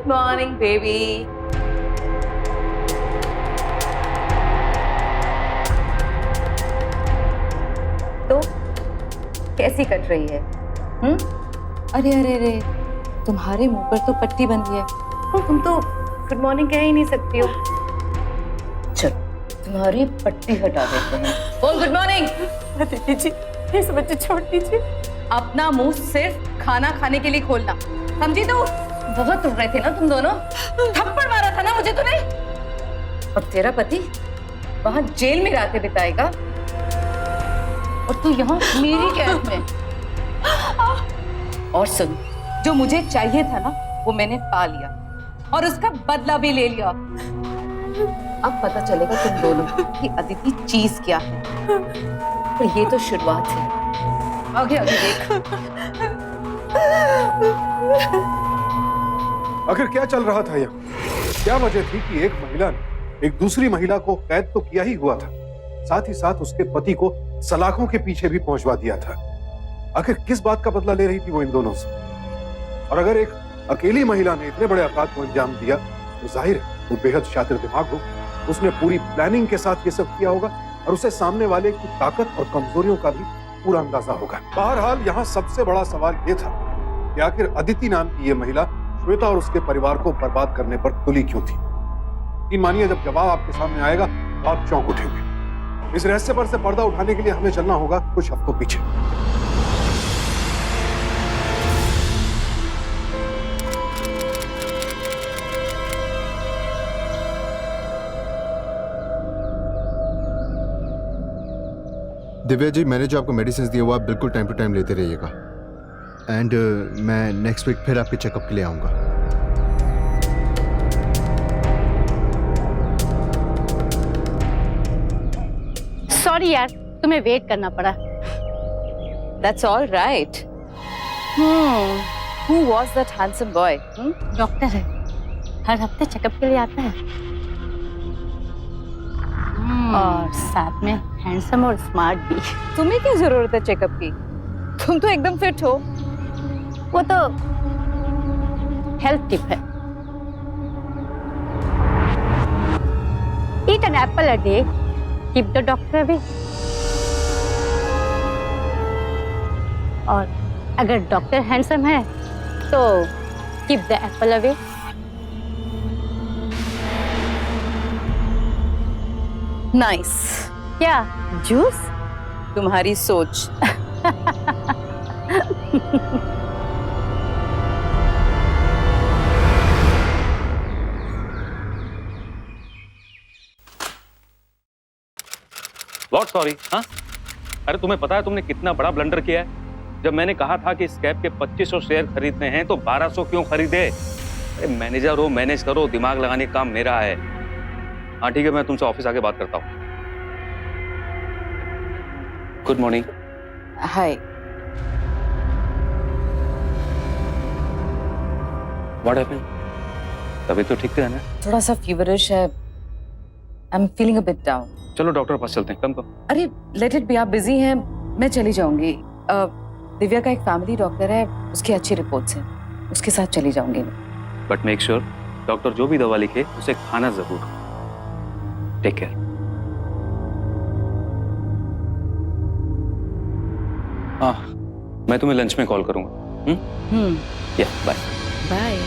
Good morning baby. तो कैसी cut रही है? अरे अरे अरे, तुम्हारे मुंह पर तो पट्टी बंधी है, तुम तो गुड मॉर्निंग कह ही नहीं सकती हो। चल तुम्हारी पट्टी हटा देते हैं। बोल गुड मॉर्निंग। दीदी जी इस बच्चे छोड़ दीजिए। अपना मुंह सिर्फ खाना खाने के लिए खोलना, समझी? तो बहुत उड़ रहे थे ना तुम दोनों, थप्पड़ मारा था ना मुझे तूने। और तेरा पति वहां जेल में रातें बिताएगा और तू यहाँ मेरी कैद में। और सुन, जो मुझे चाहिए था ना वो मैंने पा लिया और उसका बदला भी ले लिया। अब पता चलेगा तुम दोनों की अदिति चीज क्या है। पर ये तो शुरुआत है, आगे आगे देख। आखिर क्या चल रहा था यहाँ? क्या वजह थी कि एक महिला ने एक दूसरी महिला को कैद तो किया ही हुआ था, साथ ही साथ उसके पति को सलाखों के पीछे भी पहुंचवा दिया था। आखिर किस बात का बदला ले रही थी वो इन दोनों से? और अगर एक अकेली महिला ने इतने बड़े अपराध को अंजाम दिया तो जाहिर है वो बेहद शातिर दिमाग हो, उसने पूरी प्लानिंग के साथ ये सब किया होगा और उसे सामने वाले की ताकत और कमजोरियों का भी पूरा अंदाजा होगा। बहरहाल यहाँ सबसे बड़ा सवाल ये था कि आखिर अदिति नाम की ये महिला श्वेता और उसके परिवार को बर्बाद करने पर तुली क्यों थी? यकीन मानिए जब जवाब आपके सामने आएगा तो आप चौंक उठेंगे। इस रहस्य पर से पर्दा उठाने के लिए हमें चलना होगा कुछ हफ्तों पीछे। दिव्या जी, मैंने जो आपको मेडिसिन दिए वो आप बिल्कुल टाइम टू टाइम लेते रहिएगा। एंड मैं नेक्स्ट वीक फिर आपके चेकअप के लिए आऊँगा। सॉरी यार, तुम्हें वेट करना पड़ा। That's all right. Who was that handsome boy? Doctor है, हर हफ्ते चेकअप के लिए आता है। और साथ में हैंडसम और स्मार्ट भी। तुम्हें क्या जरूरत है चेकअप की? तुम तो एकदम फिट हो। वो तो हेल्थ टिप है। Eat an apple a day, keep the doctor away. और अगर डॉक्टर हैंडसम है तो keep the apple away. Nice. क्या जूस? तुम्हारी सोच। Lot sorry. हाँ, अरे तुम्हें पता है तुमने कितना बड़ा ब्लंडर किया है? जब मैंने कहा था कि इस कैब के 2500 शेयर खरीदने हैं तो 1200 क्यों खरीदे? अरे मैनेजर हो, मैनेज करो, दिमाग लगाने का काम मेरा है। हाँ ठीक है, मैं तुमसे ऑफिस आके बात करता हूँ। Good morning. Hi. What happened? तबीयत तो ठीक है ना? थोड़ा सा फीवरिश है। I am feeling a bit down. चलो डॉक्टर पास चलते हैं। कम कम। अरे लेट इट बी, आप बिजी हैं, मैं चली जाऊंगी। दिव्या का एक फैमिली डॉक्टर है, उसकी अच्छी रिपोर्ट्स हैं, उसके साथ चली जाऊंगी मैं। बट मेक श्योर डॉक्टर जो भी दवा लिखे उसे खाना जरूर। Take care. हाँ, मैं तुम्हें लंच में कॉल करूंगा। या bye. Bye.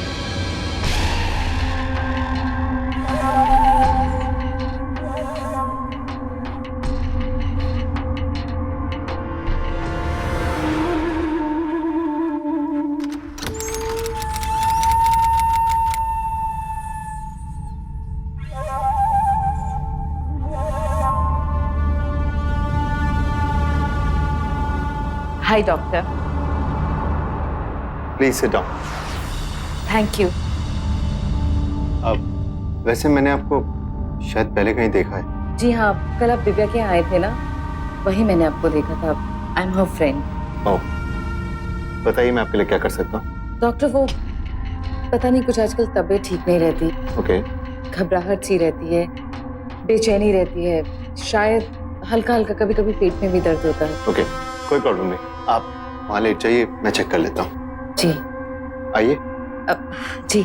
Hi doctor. Please sit down. Thank you. अब वैसे मैंने आपको शायद पहले कहीं देखा है। जी हाँ, कल आप दिव्या के यहाँ आए थे ना, वही मैंने आपको देखा था। I am her friend. ओह, बताइए मैं आपके लिए क्या कर सकता हूँ? डॉक्टर वो पता नहीं कुछ आजकल तबीयत ठीक नहीं रहती। ओके। घबराहट सी रहती है, बेचैनी रहती है, शायद हल्का हल्का कभी कभी पेट में भी दर्द होता है। ओके, कोई प्रॉब्लम नहीं, आप वहाँ लेट जाइए, मैं चेक कर लेता हूँ। जी। आइए। जी।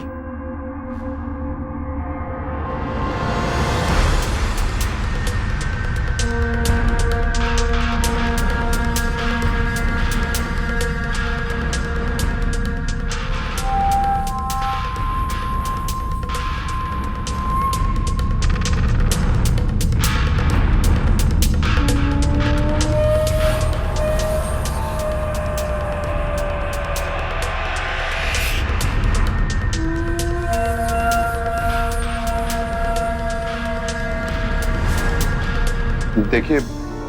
देखिए,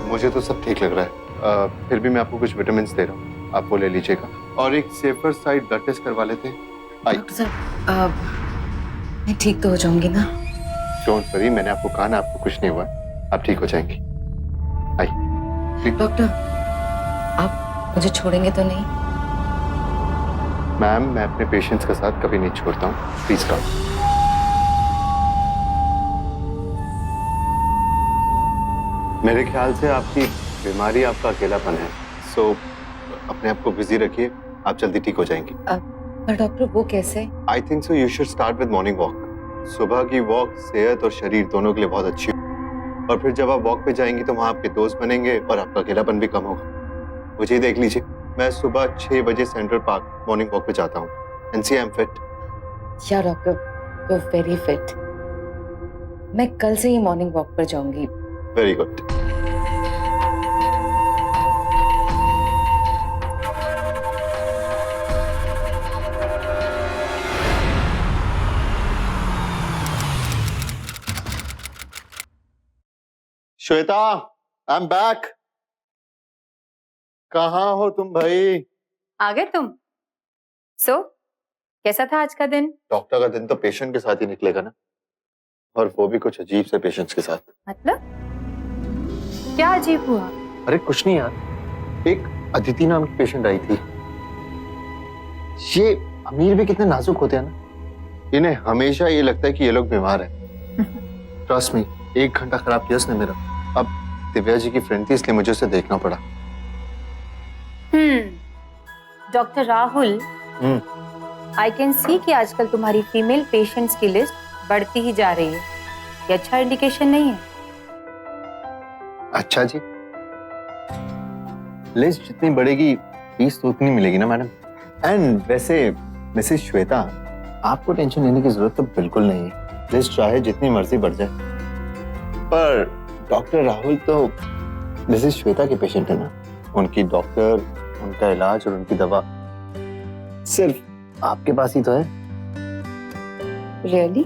मुझे तो सब ठीक लग रहा है। फिर भी मैं आपको कुछ विटामिन दे रहा हूँ, आप वो ले लीजिएगा। और एक सेफर साइड ब्लड टेस्ट करवा लेते हैं। आई, डॉक्टर साहब मैं ठीक तो हो जाऊंगी ना? डोंट वरी, मैंने आपको कहा ना आपको कुछ नहीं हुआ, आप ठीक हो जाएंगी। आई। डॉक्टर, आप मुझे छोड़ेंगे तो नहीं? मैम, मैं अपने पेशेंट्स के साथ कभी नहीं छोड़ता हूँ, प्लीज कम। मेरे ख्याल से आपकी बीमारी आपका अकेलापन है, सो अपने आप को बिजी रखिए, आप जल्दी ठीक हो जाएंगी। पर डॉक्टर वो कैसे? I think so you should start with morning walk. सुबह की वॉक सेहत और शरीर दोनों के लिए बहुत अच्छी है, और फिर जब आप वॉक पे जाएंगी तो वहाँ आपके दोस्त बनेंगे और आपका अकेलापन भी कम होगा। मुझे देख लीजिए, मैं सुबह 6 बजे सेंट्रल पार्क मॉर्निंग वॉक पे जाता हूँ, and see I am fit. या doctor, you are very fit. मैं कल से ही मॉर्निंग वॉक पर जाऊंगी। Very good. Shweta, I am back. कहाँ हो तुम भाई? आ गए तुम? कैसा था आज का दिन? डॉक्टर का दिन तो पेशेंट के साथ ही निकलेगा ना, और वो भी कुछ अजीब से पेशेंट्स के साथ। मतलब क्या अजीब हुआ? अरे कुछ नहीं यार, एक अदिति नाम की पेशेंट आई थी। ये अमीर भी कितने नाजुक होते हैं ना, इन्हें हमेशा ये लगता है कि ये लोग बीमार हैं। ट्रस्ट मी, 1 घंटा खराब किया उसने मेरा। अब दिव्या जी की फ्रेंड थी, इसलिए मुझे उसे देखना पड़ा। Doctor Rahul, I can see कि आजकल तुम्हारी फीमेल पेशेंट्स की लिस्ट बढ़ती ही जा रही है। ये अच्छा इंडिकेशन नहीं है? अच्छा जी, लिस्ट जितनी बढ़ेगी फीस तो उतनी मिलेगी ना मैडम। एंड वैसे मिसेस श्वेता, आपको टेंशन लेने की जरूरत तो बिल्कुल नहीं है, लिस्ट चाहे जितनी मर्जी बढ़ जाए। पर डॉक्टर राहुल तो मिसेस श्वेता के पेशेंट है ना, उनकी डॉक्टर, उनका इलाज और उनकी दवा सिर्फ आपके पास ही तो है। Really?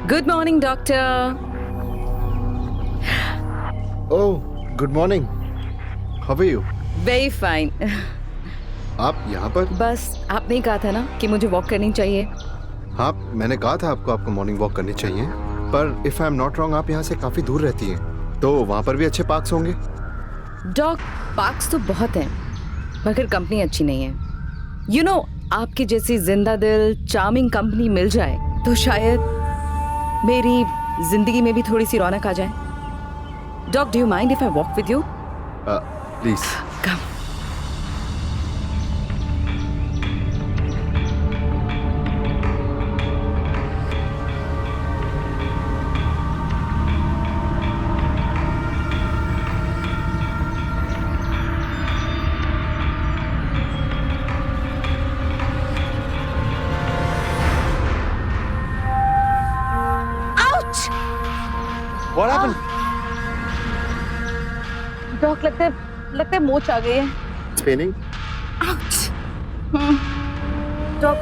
Good morning, doctor. Oh, good morning. How are you? Very fine. आप यहाँ पर? बस आपने ही कहा था ना कि मुझे वॉक करनी चाहिए। हाँ, मैंने कहा था आपको मॉर्निंग वॉक करनी चाहिए, पर if I am not wrong आप यहाँ से काफी दूर रहती हैं, तो वहाँ पर भी अच्छे पार्क्स होंगे। डॉग, पार्क्स तो बहुत हैं, मगर कंपनी अच्छी नहीं है। You know, आपकी जैसी जिंदा दिल चार्मिंग कंपनी मिल जाए तो शायद मेरी जिंदगी में भी थोड़ी सी रौनक आ जाए। Dog, do you mind if I walk with you? Please. Come. What happened? Dog, लगता है मोच आ गई है। It's paining? Dog,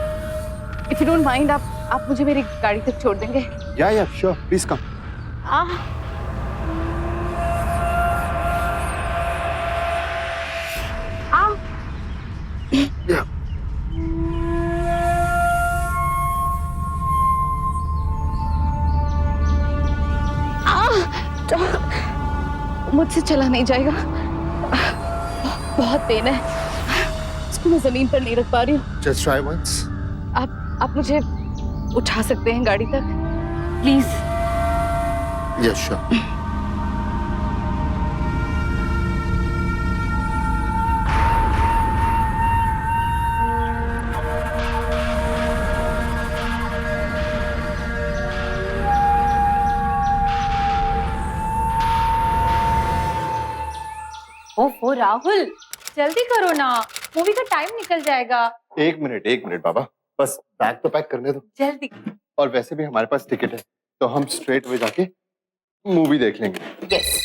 if you don't mind, आप मुझे मेरी गाड़ी तक छोड़ देंगे? Yeah, sure. Please come. Yeah. मुझसे चला नहीं जाएगा, बहुत पेन है, इसको मैं जमीन पर नहीं रख पा रही हूँ। Just try once. आप मुझे उठा सकते हैं गाड़ी तक, प्लीज? Yes, sure. ओहो राहुल, जल्दी करो ना, मूवी का टाइम निकल जाएगा। एक मिनट बाबा, बस बैग तो पैक करने दो। जल्दी। और वैसे भी हमारे पास टिकट है, तो हम स्ट्रेट वे जाके मूवी देख लेंगे। यस।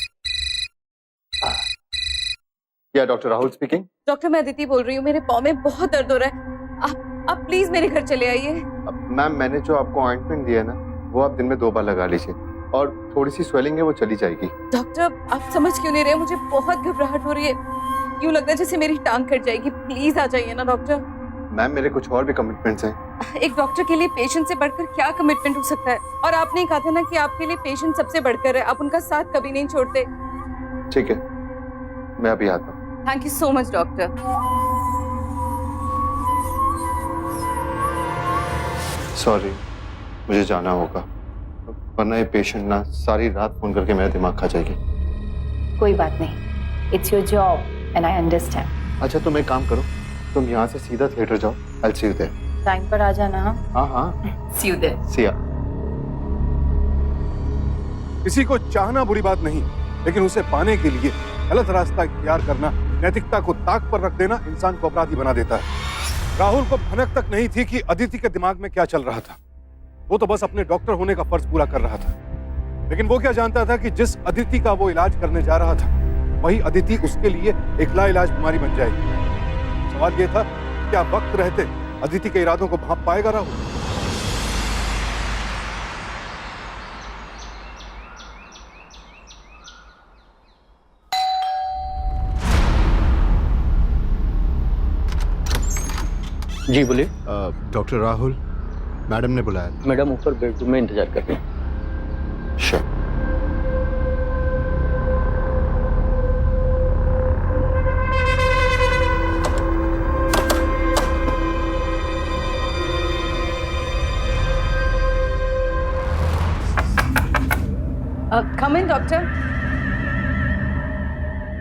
या डॉक्टर राहुल स्पीकिंग। डॉक्टर मैं अदिति बोल रही हूँ, मेरे पाँव में बहुत दर्द हो रहा है। आप प्लीज मेरे घर चले आइए। मैम, मैंने जो आपको ऑइंटमेंट दिया है ना, वो आप दिन में 2 बार लगा लीजिए, और थोड़ी सी स्वेलिंग है वो चली जाएगी। डॉक्टर आप समझ क्यों नहीं रहे? मुझे बहुत घबराहट हो रही है, यूं लगता है जैसे मेरी टांग कट जाएगी। प्लीज आ जाइए ना डॉक्टर। मैम, मेरे कुछ और भी कमिटमेंट्स हैं। एक डॉक्टर के लिए पेशेंट से बढ़कर क्या कमिटमेंट हो सकता है? और आपने कहा था ना कि आपके लिए पेशेंट सबसे बढ़कर है, आप उनका साथ कभी नहीं छोड़ते। ठीक है, मैं अभी आता हूँ। Thank you so much doctor. Sorry, मुझे जाना होगा, वरना ये पेशेंट ना सारी रात फोन करके मेरा दिमाग खा जाएगी। कोई बात नहीं, it's your job and I understand. अच्छा, तुम एक काम करो, तुम यहाँ से सीधा थिएटर जाओ। I'll see you there। Time पर आ जाना। हाँ, सी यू देयर। see ya। किसी को चाहना बुरी बात नहीं, लेकिन उसे पाने के लिए गलत रास्ता इख्तियार करना, नैतिकता को ताक पर रख देना इंसान को अपराधी बना देता है। राहुल को भनक तक नहीं थी कि अदिति के दिमाग में क्या चल रहा था। वो तो बस अपने डॉक्टर होने का फर्ज पूरा कर रहा था, लेकिन वो क्या जानता था कि जिस अदिति का वो इलाज करने जा रहा था, वही अदिति उसके लिए एक लाइलाज बीमारी बन जाएगी। सवाल ये था, क्या वक्त रहते अदिति के इरादों को भांप पाएगा राहुल? जी बोलिए। डॉक्टर राहुल, मैडम ने बुलाया। मैडम ऊपर बेडरूम में इंतजार कर रहे हैं। Sure. Come in doctor.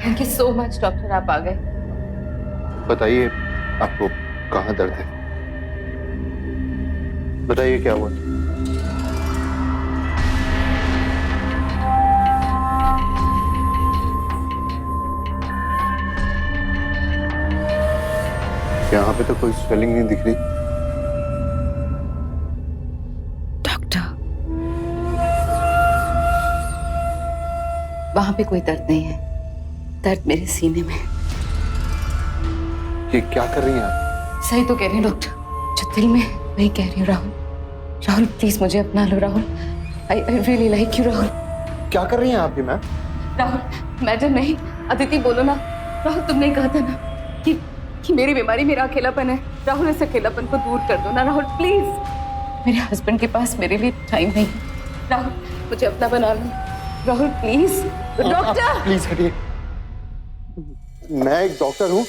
Thank you so much doctor, आप आ गए। बताइए, आपको कहाँ दर्द है? बताइए क्या हुआ? यहाँ पे तो कोई स्वेलिंग नहीं दिख रही। डॉक्टर, वहां पे कोई दर्द नहीं है, दर्द मेरे सीने में। ये क्या कर रही हैं आप? सही तो कह रही हैं डॉक्टर, जो दिल में वही कह रही हूँ। राहुल, राहुल प्लीज मुझे अपना लो। Rahul, I really like you. Rahul, क्या कर रही हैं आप भी मैम? राहुल मैडम नहीं, अदिति बोलो ना। राहुल, तुमने कहा था ना कि मेरी बीमारी मेरा अकेलापन है। राहुल, इस अकेलापन को दूर कर दो ना राहुल प्लीज। मेरे हस्बैंड के पास मेरे लिए टाइम नहीं है। राहुल, मुझे अपना बना लो। राहुल प्लीज। डॉक्टर प्लीज हटिए। मैं एक डॉक्टर हूँ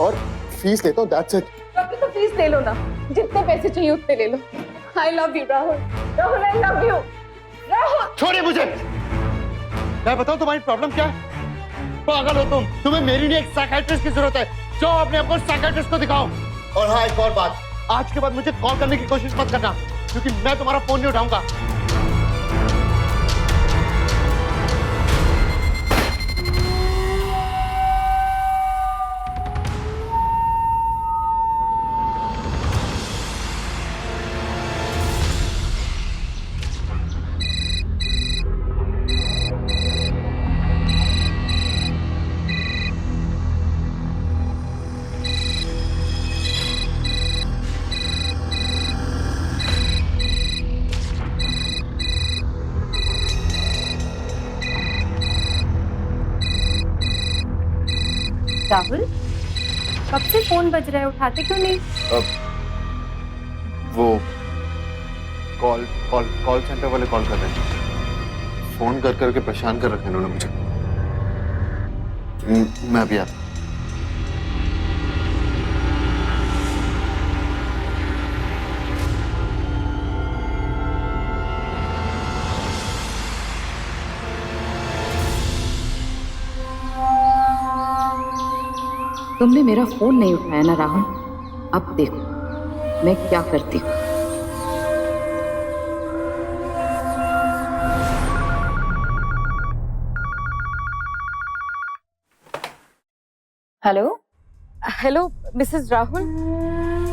और फीस लेता हूँ, दैट्स इट। डॉक्टर तो फीस ले लो ना, जितने पैसे चाहिए उतने ले लो। I love you Rahul. Rahul, I love you. Rahul, छोड़िए मुझे। मैं बताऊं तुम्हारी प्रॉब्लम क्या है? पागल हो तुम। तुम्हें मेरी नहीं, एक साइकियाट्रिस्ट की जरूरत है। जाओ अपने आप को साइकियाट्रिस्ट को दिखाओ। और हाँ, एक और बात, आज के बाद मुझे कॉल करने की कोशिश मत करना, क्योंकि मैं तुम्हारा फोन नहीं उठाऊंगा। राहुल, कब से फोन बज रहा है, उठाते क्यों नहीं? वो कॉल सेंटर वाले कॉल कर रहे हैं। फोन कर करके परेशान कर रखा इन्होंने मुझे। मैं अभी आता हूं। तुमने मेरा फोन नहीं उठाया ना राहुल। अब देखो मैं क्या करती हूँ। हेलो। हेलो मिसेस राहुल,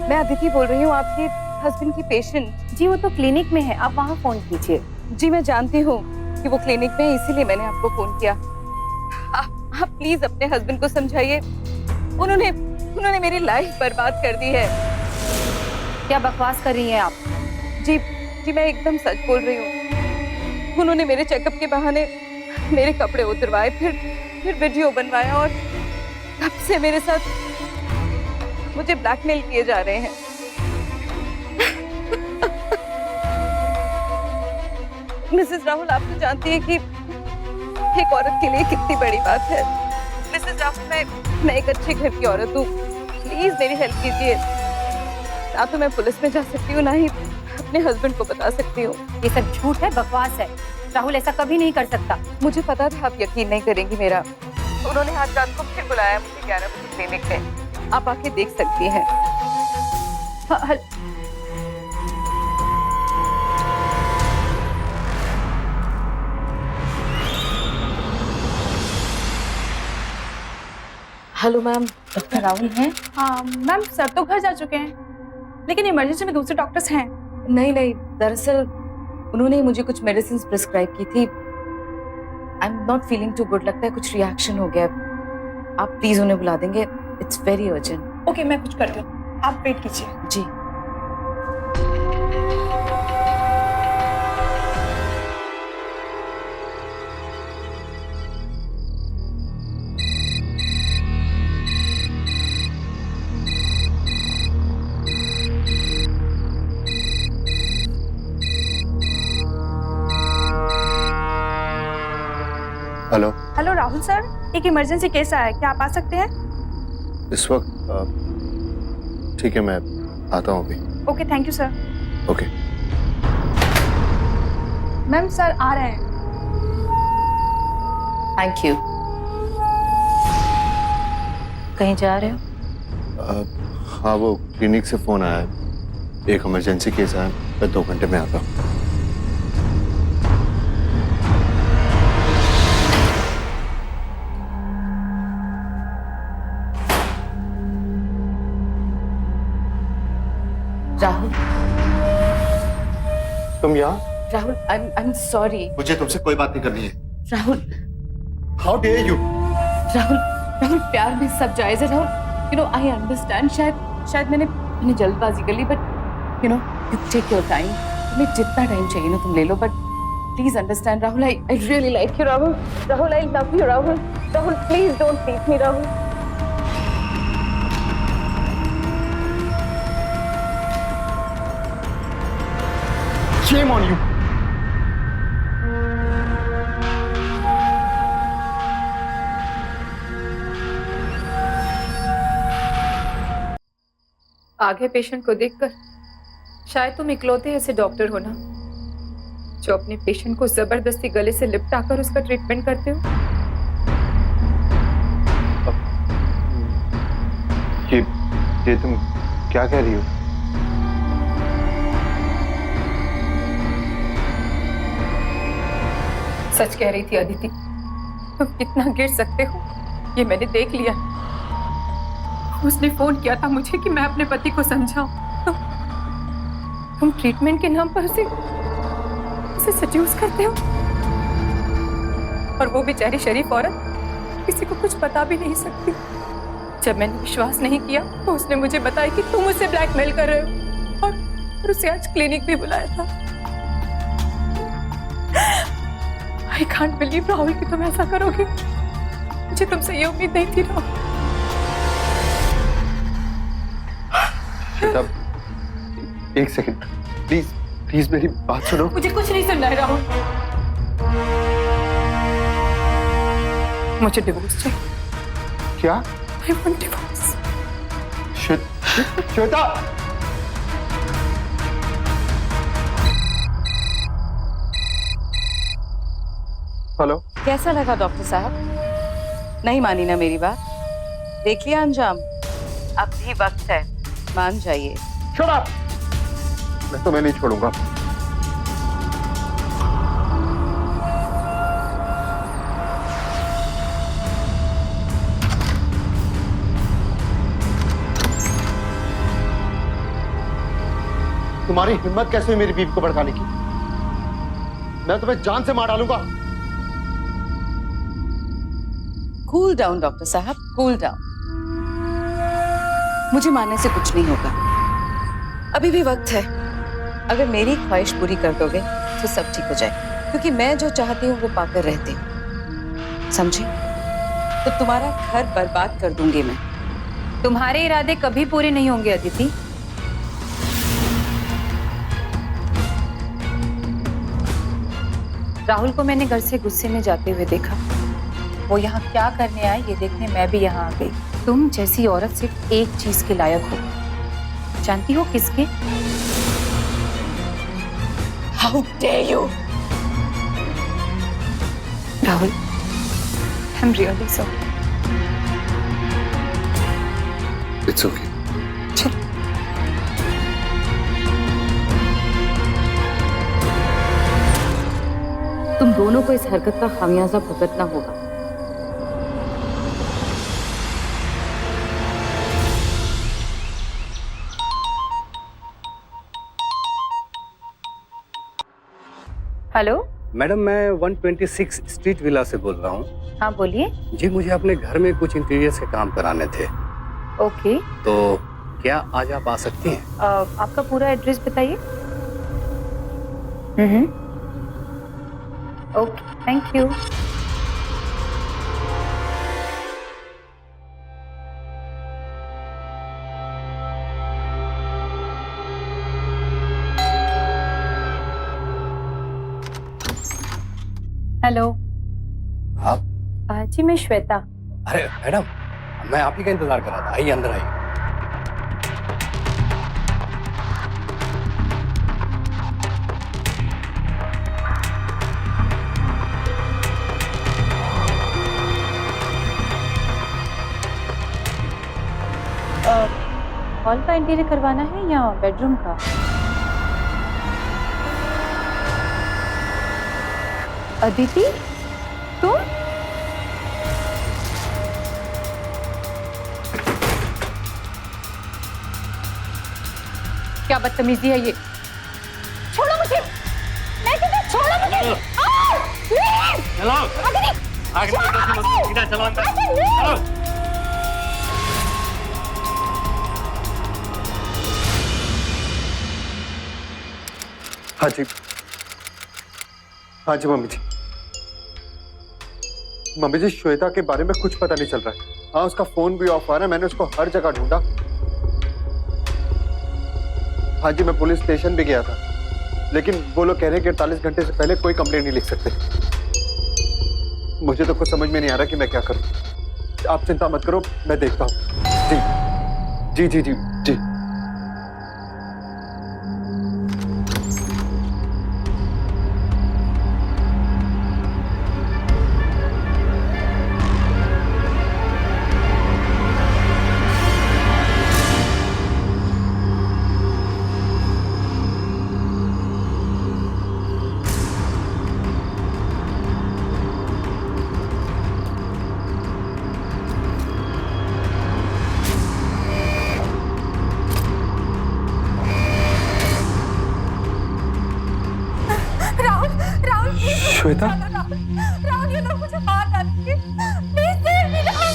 मैं अदिति बोल रही हूँ, आपके हस्बैंड की पेशेंट। जी वो तो क्लिनिक में है, आप वहाँ फोन कीजिए। जी मैं जानती हूँ कि वो क्लिनिक में है, इसीलिए मैंने आपको फोन किया। आप प्लीज अपने हस्बैंड को समझाइए, उन्होंने मेरी लाइफ बर्बाद कर दी है। क्या बकवास कर रही हैं आप? जी मैं एकदम सच बोल रही हूँ। उन्होंने मेरे चेकअप के बहाने मेरे कपड़े उतरवाए, फिर वीडियो बनवाया और तब से मेरे साथ मुझे ब्लैकमेल किए जा रहे हैं। मिसेस राहुल, आप तो जानती है कि एक औरत के लिए कितनी बड़ी बात है। मिसेस राहुल, मैं एक अच्छे घर की औरत हूँ, प्लीज मेरी हेल्प कीजिए। ना तो मैं पुलिस में जा सकती हूँ, ना ही अपने हस्बैंड को बता सकती हूँ। ये सब झूठ है, बकवास है। राहुल ऐसा कभी नहीं कर सकता। मुझे पता था आप यकीन नहीं करेंगी मेरा। उन्होंने आज रात को फिर बुलाया मुझे 11 बजे क्लिनिक में, आप आके देख सकती हैं। हेलो मैम, डॉक्टर राहुल हैं? हाँ मैम, सर तो घर जा चुके हैं, लेकिन इमरजेंसी में दूसरे डॉक्टर्स हैं। नहीं, दरअसल उन्होंने मुझे कुछ मेडिसिन प्रिस्क्राइब की थी। I am not feeling too good, लगता है कुछ रिएक्शन हो गया। आप प्लीज उन्हें बुला देंगे, इट्स वेरी अर्जेंट। ओके, मैं कुछ करती हूँ, आप वेट कीजिए। जी। हेलो। हेलो राहुल सर, एक इमरजेंसी केस आया है, क्या आप आ सकते हैं? इस वक्त ठीक है, मैं आता हूँ अभी। Okay, thank you sir. Okay. Ma'am sir आ रहे हैं। Thank you. कहीं जा रहे हो? हाँ, वो क्लिनिक से फोन आया है, एक इमरजेंसी केस आया, मैं 2 घंटे में आता हूँ। राहुल, तुम यहाँ? Rahul, I am sorry. मुझे तुमसे कोई बात नहीं करनी है। Rahul, how dare you? Rahul प्यार में सब जायज है। Rahul, you know I understand, शायद मैंने जल्दबाजी कर ली, but you take your time. तुम्हें जितना टाइम चाहिए ना तुम ले लो, but please understand Rahul, I really like you Rahul, I love you Rahul, please don't leave me Rahul. Shame on you. आगे पेशेंट को देखकर शायद तुम इकलौते ऐसे डॉक्टर हो ना जो अपने पेशेंट को जबरदस्ती गले से लिपटाकर उसका ट्रीटमेंट करते हो। ये तुम क्या कह रही हो? सच कह रही थी अदिति, तुम कितना गिर सकते हो ये मैंने देख लिया। उसने फोन किया था मुझे कि मैं अपने पति को समझाऊं, तुम ट्रीटमेंट के नाम पर उसे सड्यूस करते हो, और वो बेचारी शरीफ औरत किसी को कुछ बता भी नहीं सकती। जब मैंने विश्वास नहीं किया तो उसने मुझे बताया कि तुम उसे ब्लैकमेल कर रहे हो, और उसे आज क्लिनिक भी बुलाया था। I can't believe राहुल कि तुम ऐसा करोगे। मुझे तुमसे ये उम्मीद नहीं थी राहुल। श्वेता, एक सेकंड, प्लीज मेरी बात सुनो। मुझे कुछ नहीं सुनना है राहुल, मुझे डिवोर्स चाहिए। क्या? I want divorce। Shweta, hello. कैसा लगा डॉक्टर साहब? नहीं मानी ना मेरी बात? देख लिया अंजाम? अब भी वक्त है, मान जाइए। Shut up! मैं तुम्हें नहीं छोड़ूंगा। तुम्हारी हिम्मत कैसे हुई मेरी बीवी को भड़काने की? मैं तुम्हें जान से मार डालूंगा। कूल डाउन डॉक्टर साहब, कूल डाउन। मुझे मारने से कुछ नहीं होगा, अभी भी वक्त है। अगर मेरी ख्वाहिश पूरी कर दोगे तो सब ठीक हो जाए, क्योंकि मैं जो चाहती हूँ वो पाकर रहती हूँ, समझे? तो तुम्हारा घर बर्बाद कर दूंगी मैं। तुम्हारे इरादे कभी पूरे नहीं होंगे अदिति। राहुल को मैंने घर से गुस्से में जाते हुए देखा। वो यहाँ क्या करने आए ये देखने मैं भी यहाँ आ गई। तुम जैसी औरत सिर्फ एक चीज के लायक हो, जानती हो किसके? How dare you! Rahul, I am really sorry. It's okay. तुम दोनों को इस हरकत का खामियाजा भुगतना होगा। हेलो। मैडम, मैं 126 स्ट्रीट विला से बोल रहा हूँ। हाँ बोलिए। जी, मुझे अपने घर में कुछ इंटीरियर्स के काम कराने थे। ओके। तो क्या आज आप आ सकती हैं? आपका पूरा एड्रेस बताइए। Okay, thank you. हेलो। आप? जी मैं श्वेता। अरे मैडम, मैं आप ही का इंतजार कर रहा था। आइए, अंदर आइए। हॉल का इंटीरियर करवाना है या बेडरूम का? अदिति, तुम? क्या बदतमीजी है ये? छोड़ो मुझे! मैं कहती हूँ छोड़ो मुझे! आओ! प्लीज! चलो। अदिति! चलो अंदर। हाँ जी, हाँ जी मम्मी जी। मम्मी जी, श्वेता के बारे में कुछ पता नहीं चल रहा है। हाँ, उसका फोन भी ऑफ आ रहा है। मैंने उसको हर जगह ढूंढा। हाँ जी, मैं पुलिस स्टेशन भी गया था, लेकिन वो लोग कह रहे हैं कि 48 घंटे से पहले कोई कंप्लेंट नहीं लिख सकते। मुझे तो कुछ समझ में नहीं आ रहा कि मैं क्या करूं। आप चिंता मत करो, मैं देखता हूँ। जी जी जी जी जी। श्वेता, राहुल, ये लोग मुझे मार डालेंगे। Please save me Rahul.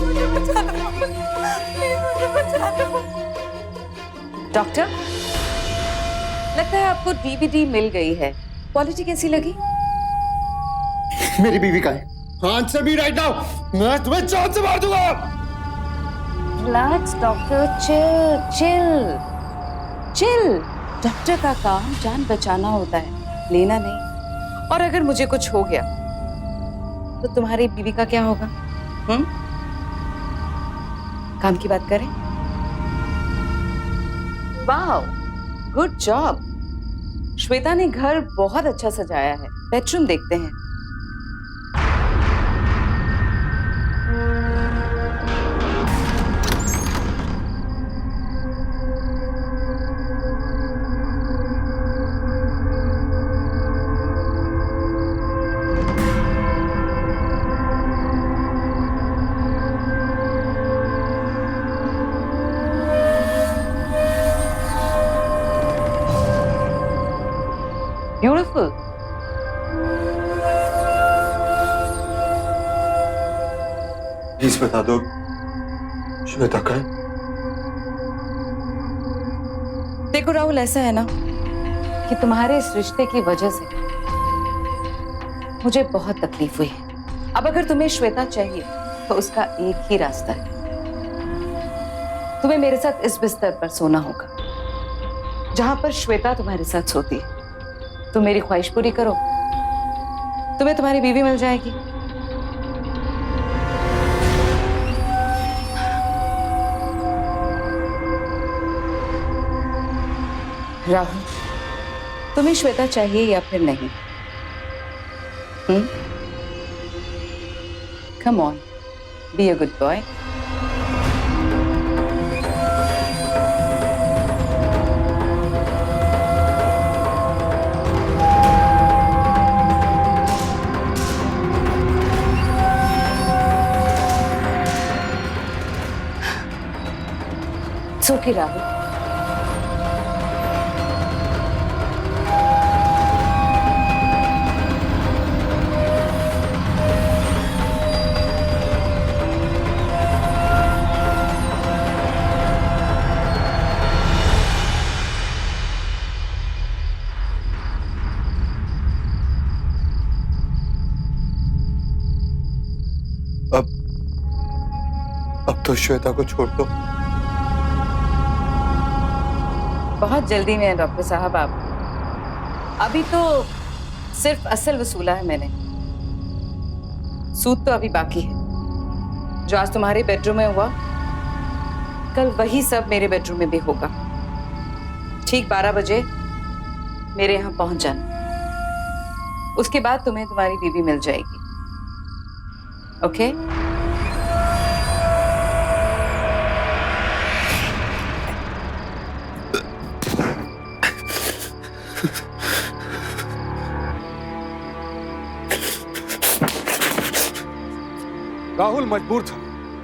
मुझे बचा दो। प्लीज मुझे बचा दो। डॉक्टर, लगता है आपको डीवीडी मिल गई है। क्वालिटी कैसी लगी? मेरी बीवी का है। आंसर मी राइट नाउ, मैं तुम्हें जान से मार दूंगा। Relax doctor, chill chill chill. Doctor का काम जान बचाना होता है, लेना नहीं। और अगर मुझे कुछ हो गया तो तुम्हारी बीवी का क्या होगा? काम की बात करें। वाह, गुड जॉब। श्वेता ने घर बहुत अच्छा सजाया है। बेडरूम देखते हैं। ब्यूटीफुल। प्लीज बता दो श्वेता का है? देखो राहुल, ऐसा है ना कि तुम्हारे इस रिश्ते की वजह से मुझे बहुत तकलीफ हुई है। अब अगर तुम्हें श्वेता चाहिए तो उसका एक ही रास्ता है, तुम्हें मेरे साथ इस बिस्तर पर सोना होगा जहां पर श्वेता तुम्हारे साथ सोती है। तुम मेरी ख्वाहिश पूरी करो, तुम्हें तुम्हारी बीवी मिल जाएगी। राहुल, तुम्हें श्वेता चाहिए या फिर नहीं? Come on, be a good boy. It's okay, Rahul. अब तो श्वेता को छोड़ दो। बहुत जल्दी में है डॉक्टर साहब। आप अभी तो सिर्फ असल वसूला है मैंने, सूद तो अभी बाकी है। जो आज तुम्हारे बेडरूम में हुआ, कल वही सब मेरे बेडरूम में भी होगा। ठीक 12 बजे मेरे यहाँ पहुंच जाना। उसके बाद तुम्हें तुम्हारी बीवी मिल जाएगी। ओके? राहुल मजबूर था।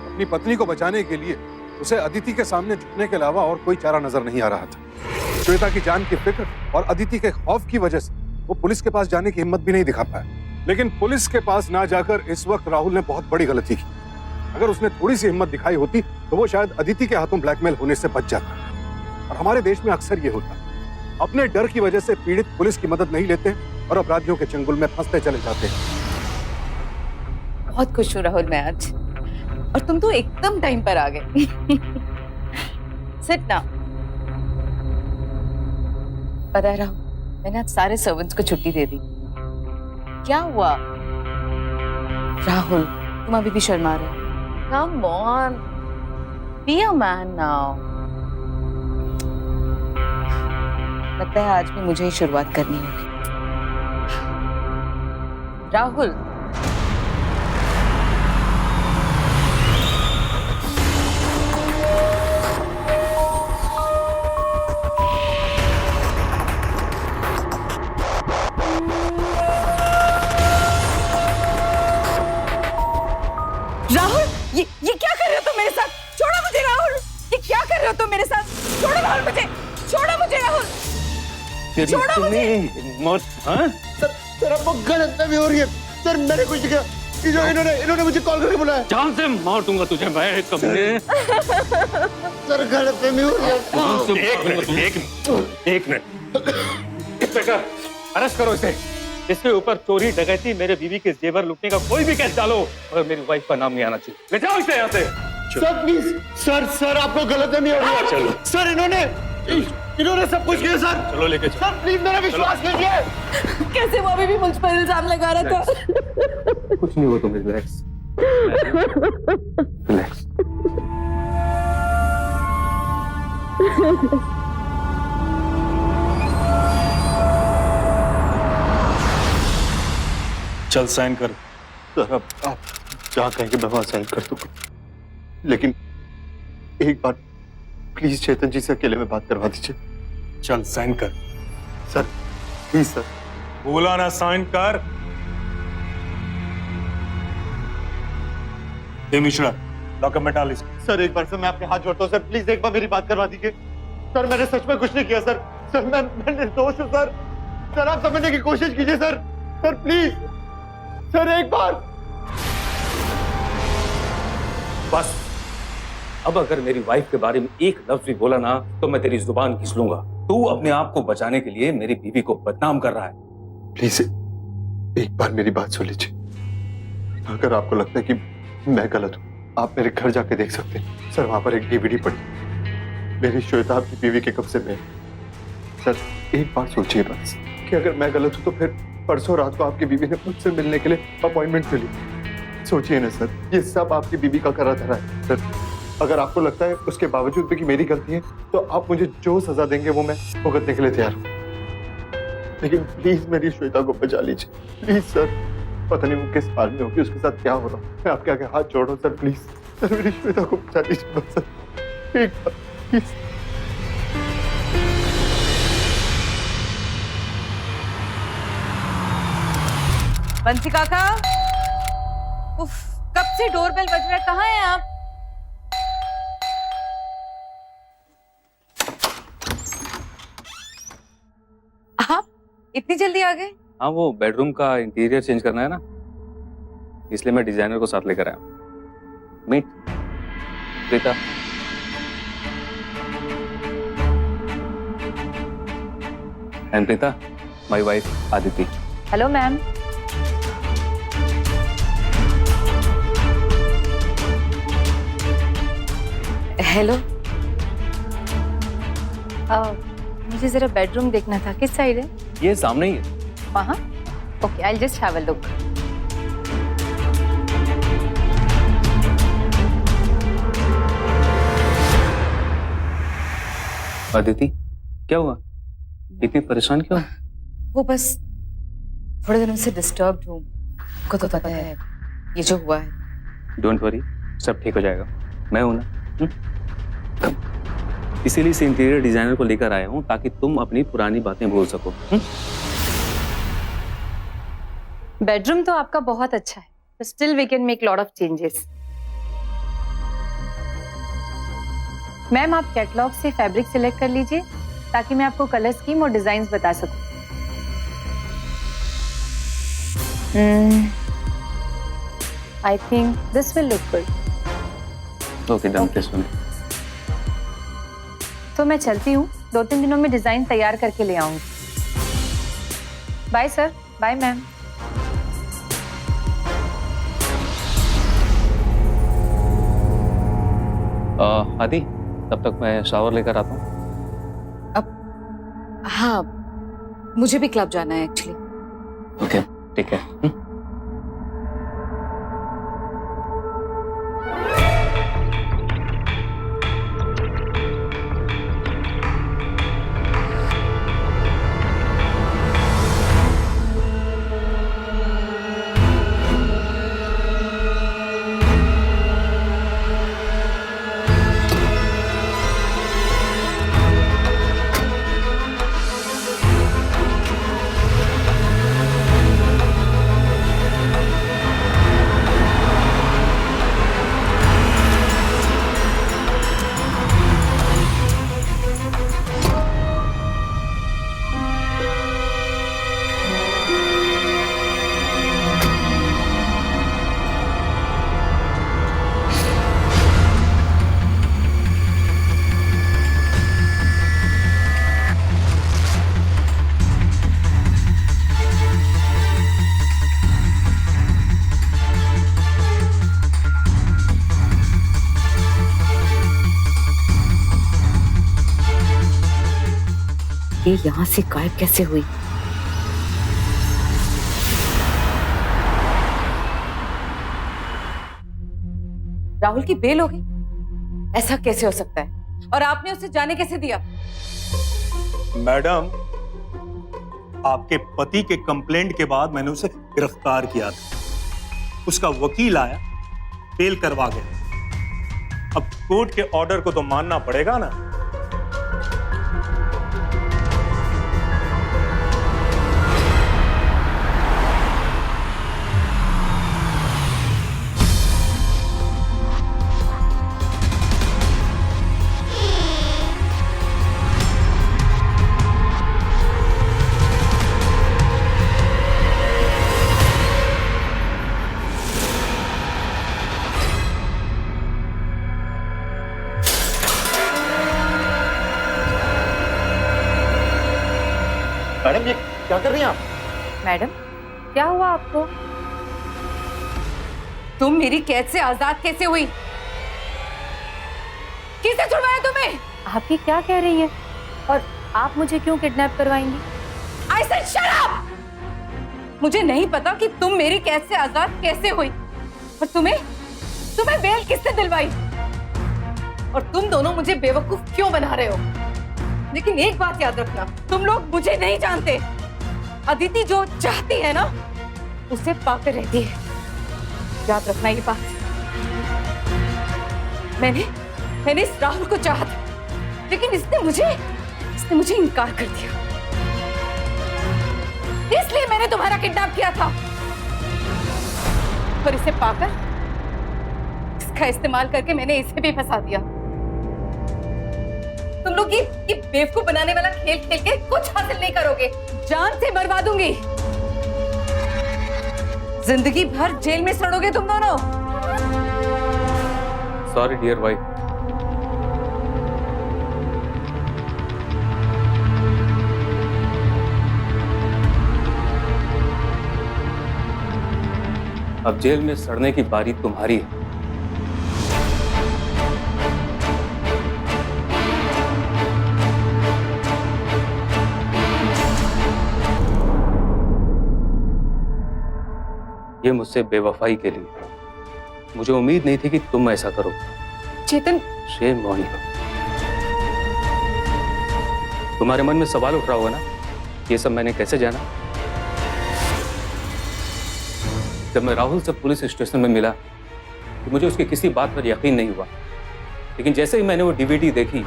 अपनी पत्नी को बचाने के लिए उसे अदिति के सामने झुकने के अलावा और कोई चारा नजर नहीं आ रहा था। श्वेता की जान की फिक्र और अदिति के खौफ की वजह से वो पुलिस के पास जाने की हिम्मत भी नहीं दिखा पाया। लेकिन पुलिस के पास ना जाकर इस वक्त राहुल ने बहुत बड़ी गलती की। अगर उसने थोड़ी सी हिम्मत दिखाई होती तो वो शायद अदिति के हाथों ब्लैकमेल होने से बच जाता। और हमारे देश में अक्सर ये होता है, अपने डर की वजह से पीड़ित पुलिस की मदद नहीं लेते और अपराधियों के चंगुल में फंसते चले जाते हैं। बहुत खुश हूँ राहुल मैं आज, और तुम तो एकदम टाइम पर आ गए। Sit now. पता है राहुल, मैंने आज सारे सर्वेंट्स को छुट्टी दे दी। क्या हुआ? राहुल, तुम अभी भी शर्मा रहे हो। Come on, be a man now. लगता है आज भी मुझे ही शुरुआत करनी होगी। राहुल, ये क्या कर रहे हो तुम मेरे साथ? छोड़ो मुझे राहुल। ये क्या कर रहे हो तुम मेरे साथ? छोड़ो राहुल मुझे, छोड़ो मुझे राहुल, छोड़ो मुझे। हाँ? सर आपको गलतफहमी हो रही है। सर मैंने कुछ नहीं किया। इन्होंने मुझे कॉल करके बुलाया। जान से मार दूंगा तुझे मैं कमीने। सर गलतफहमी हो रही है। एक मिनट। इंस्पेक्टर, अरेस्ट करो इसे। इसके ऊपर चोरी, डकैती, मेरे बीवी के जेवर लूटने का कोई भी केस डालो और मेरी वाइफ का नाम नहीं आना चाहिए। ले जाओ इसे यहाँ से। सर प्लीज, सर आपको गलतफहमी हो रही है। चलो। सर इन्होंने सब कुछ किया सर। चलो लेके चलो। सर प्लीज मेरा विश्वास कीजिए। कैसे वो अभी भी मुझ पर इल्जाम लगा रहा था? कुछ नहीं हुआ, तुम रिलैक्स। रिलैक्स। चल साइन कर। सर अब आप जहाँ कहेंगे मैं वहाँ साइन कर दूंगा, लेकिन एक बार प्लीज चेतन जी से अकेले में बात करवा दीजिए। चल साइन कर। Sir please sir. बोला ना साइन कर। मिश्रा डॉक्यूमेंट डाल इसको। सर एक बार से मैं आपके हाथ जोड़ता हूँ सर, प्लीज एक बार मेरी बात करवा दीजिए। सर मैंने सच में कुछ नहीं किया सर। सर मैं निर्दोष हूँ सर। सर आप समझने की कोशिश कीजिए सर। सर प्लीज सर एक बार। बस अब अगर मेरी वाइफ के बारे में एक लफ्ज भी बोला ना तो मैं तेरी जुबान खींच लूंगा। तू अपने आप को बचाने के लिए मेरी बीवी को बदनाम कर रहा है। प्लीज एक बार मेरी बात सुन लीजिए। अगर आपको लगता है कि मैं गलत हूं, आप मेरे घर जाके देख सकते हैं। सर वहां पर एक डीवीडी पड़ी, मेरी श्वेता आपकी बीवी के कब्जे में। सर एक बार सोचिए बस कि अगर मैं गलत हूं तो फिर परसों रात को आपकी बीवी ने मुझसे मिलने के लिए अपॉइंटमेंट ले ली। सोचिए ना सर, ये सब आपकी बीवी का करा धरा है। सर अगर आपको लगता है उसके बावजूद भी कि मेरी गलती है तो आप मुझे जो सजा देंगे वो मैं भुगतने के लिए तैयार हूँ। लेकिन प्लीज मेरी श्वेता को बचा लीजिए प्लीज सर। पता नहीं वो किस हाल में होगी, उसके साथ क्या हो रहा है। मैं आपके आगे हाथ जोड़ रहा हूँ सर, प्लीज सर मेरी श्वेता को बचा लीजिए बस सर, एक बार प्लीज। बंसी काका, उफ, कब से डोरबेल बज रहा है, कहाँ हैं आप? आप इतनी जल्दी आ गए? हाँ, वो बेडरूम का इंटीरियर चेंज करना है ना, इसलिए मैं डिजाइनर को साथ लेकर आया हूँ। Meet Preeta. And Preeta, my wife Aditi. Hello ma'am. Hello. मुझे जरा बेडरूम देखना था, किस साइड है? ये सामने ही है। वहाँ? Okay, I just have a look. Aditi, क्या हुआ? इतनी परेशान क्यों? वो बस थोड़े दिनों से डिस्टर्ब्ड हूँ, को तो पता है ये जो हुआ है। डोंट वरी, सब ठीक हो जाएगा, मैं हूं ना। इसीलिए इस इंटीरियर डिजाइनर को लेकर आया हूं ताकि तुम अपनी पुरानी बातें भूल सको। बेडरूम तो आपका बहुत अच्छा है, but still we can make lot of changes. Ma'am आप कैटलॉग से फैब्रिक सिलेक्ट कर लीजिए ताकि मैं आपको कलर स्कीम और डिजाइन्स बता सकूं। I think this will look good. Okay, done this one. तो मैं चलती हूँ, 2-3 दिनों में डिजाइन तैयार करके ले आऊंगी। Bye sir, bye ma'am. Adi, तब तक मैं शावर लेकर आता हूँ। हाँ, मुझे भी क्लब जाना है एक्चुअली। ओके, ठीक है। ये यहाँ से गायब कैसे हुई? राहुल की बेल हो गई? ऐसा कैसे हो सकता है? और आपने उसे जाने कैसे दिया? मैडम, आपके पति के कंप्लेंट के बाद मैंने उसे गिरफ्तार किया था। उसका वकील आया, बेल करवा गया। अब कोर्ट के ऑर्डर को तो मानना पड़ेगा ना। मैडम ये क्या कर रही हैं आप? मैडम, क्या हुआ आपको? तुम मेरी कैद से आजाद कैसे हुई? किसने छुड़वाया तुम्हें? आप ये क्या कह रही है? और आप मुझे क्यों kidnap करवाएंगी? I said shut up! मुझे नहीं पता कि तुम मेरी कैद से आजाद कैसे हुई और तुम्हें बेल किसने दिलवाई और तुम दोनों मुझे बेवकूफ क्यों बना रहे हो? लेकिन एक बात याद रखना, तुम लोग मुझे नहीं जानते। अदिति जो चाहती है ना, उसे पाकर रहती है। याद रखना ये बात। मैंने इस राहुल को चाहा था, लेकिन इसने मुझे इनकार कर दिया। इसलिए मैंने तुम्हारा किडनैप किया था और इसे पाकर इसका इस्तेमाल करके मैंने इसे भी फंसा दिया। तुम लोग ये बेवकूफ बनाने वाला खेल खेल के कुछ हासिल नहीं करोगे। जान से मरवा दूंगी। जिंदगी भर जेल में सड़ोगे तुम दोनों। Sorry dear wife. अब जेल में सड़ने की बारी तुम्हारी है। ये मुझसे बेवफाई के लिए। मुझे उम्मीद नहीं थी कि तुम ऐसा करो। चेतन, शेम ऑन यू। तुम्हारे मन में सवाल उठ रहा होगा ना, ये सब मैंने कैसे जाना? जब मैं राहुल से पुलिस स्टेशन में मिला तो मुझे उसकी किसी बात पर यकीन नहीं हुआ, लेकिन जैसे ही मैंने वो डीवीडी देखी।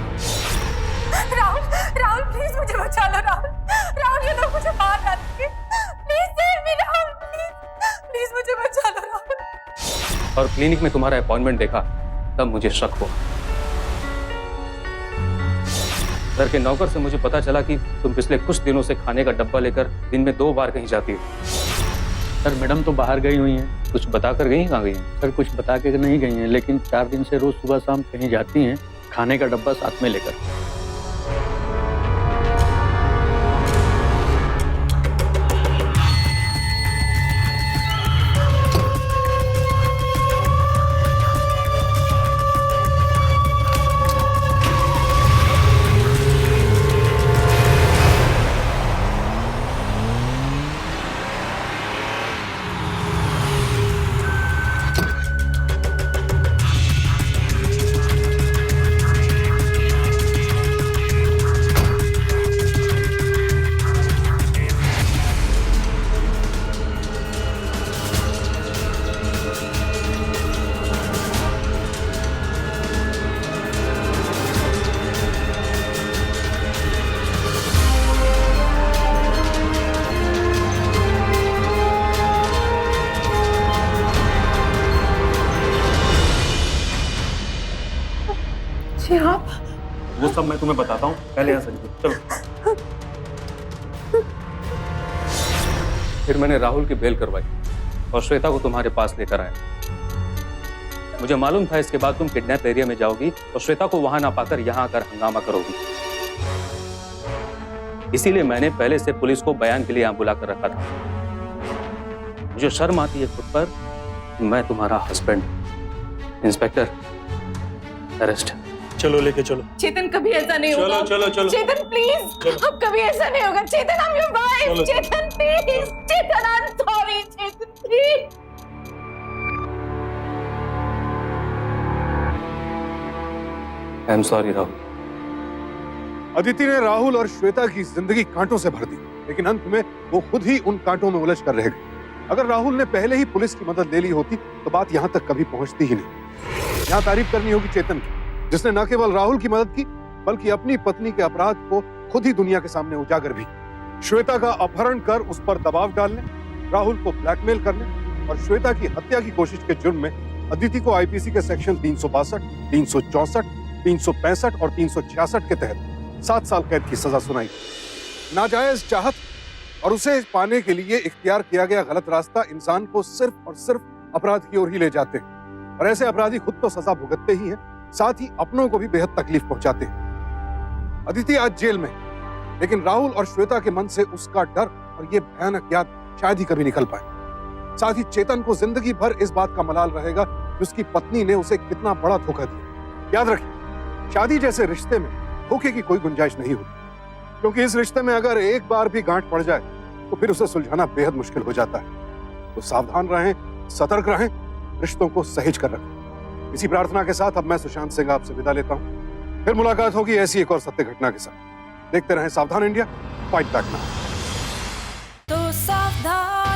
राहुल प्लीज मुझे बचा लो। राहुल ये लोग मुझे मार डालेंगे। Please save me Rahul, please मुझे बचा लो राहुल। और क्लिनिक में तुम्हारा अपॉइंटमेंट देखा तब मुझे शक हुआ। घर के नौकर से मुझे पता चला कि तुम पिछले कुछ दिनों से खाने का डब्बा लेकर दिन में 2 बार कहीं जाती हो। सर मैडम तो बाहर गई हुई हैं। कुछ बता कर गई? कहाँ गई हैं? सर कुछ बता के नहीं गई हैं, लेकिन 4 दिन से रोज सुबह शाम कहीं जाती हैं खाने का डब्बा साथ में लेकर। वो सब मैं तुम्हें बताता हूँ, पहले यहाँ से निकलो। चलो। फिर मैंने राहुल की बेल करवाई और श्वेता को तुम्हारे पास लेकर आया। मुझे मालूम था इसके बाद तुम किडनैप एरिया में जाओगी और श्वेता को वहां ना पाकर यहाँ आकर हंगामा करोगी। इसीलिए मैंने पहले से पुलिस को बयान के लिए यहाँ बुलाकर रखा था। मुझे शर्म आती है खुद पर। मैं तुम्हारा हस्बैंड। Inspector, arrest. चलो लेके चलो। चेतन कभी ऐसा नहीं होगा। चलो। चेतन प्लीज, अब कभी ऐसा नहीं होगा। Chetan I am your wife. Chetan please, Chetan I am sorry. Chetan please. I am sorry Rahul. Aditi ने राहुल और श्वेता की जिंदगी कांटों से भर दी, लेकिन अंत में वो खुद ही उन कांटों में उलझ कर रह गई। अगर राहुल ने पहले ही पुलिस की मदद ले ली होती तो बात यहाँ तक कभी पहुंचती ही नहीं। यहाँ तारीफ करनी होगी चेतन की, जिसने न केवल राहुल की मदद की बल्कि अपनी पत्नी के अपराध को खुद ही दुनिया के सामने उजागर भी। श्वेता का अपहरण कर उस पर दबाव डालने, राहुल को ब्लैकमेल करने और श्वेता की हत्या की कोशिश के जुर्म में अदिति को आईपीसी के सेक्शन 362, 364, 365 और 366 के तहत 7 साल कैद की सजा सुनाई। नाजायज चाहत और उसे पाने के लिए इख्तियार किया गया गलत रास्ता इंसान को सिर्फ और सिर्फ अपराध की ओर ही ले जाते हैं और ऐसे अपराधी खुद तो सजा भुगतते ही हैं, साथ ही अपनों को भी बेहद तकलीफ पहुंचाते हैं। अदिति आज जेल में, लेकिन राहुल और श्वेता के मन से उसका डर और ये भयानक याद शायद ही कभी निकल पाए। साथ ही चेतन को जिंदगी भर इस बात का मलाल रहेगा कि उसकी पत्नी ने उसे कितना बड़ा धोखा दिया। याद रखिए, शादी जैसे रिश्ते में धोखे की कोई गुंजाइश नहीं होती, क्योंकि इस रिश्ते में अगर एक बार भी गांठ पड़ जाए तो फिर उसे सुलझाना बेहद मुश्किल हो जाता है। तो सावधान रहें, सतर्क रहें, रिश्तों को सहेज कर रखें। इसी प्रार्थना के साथ अब मैं सुशांत सिंह आपसे विदा लेता हूं। फिर मुलाकात होगी ऐसी एक और सत्य घटना के साथ। देखते रहें सावधान इंडिया, फाइट बैक नाउ। तो सावधान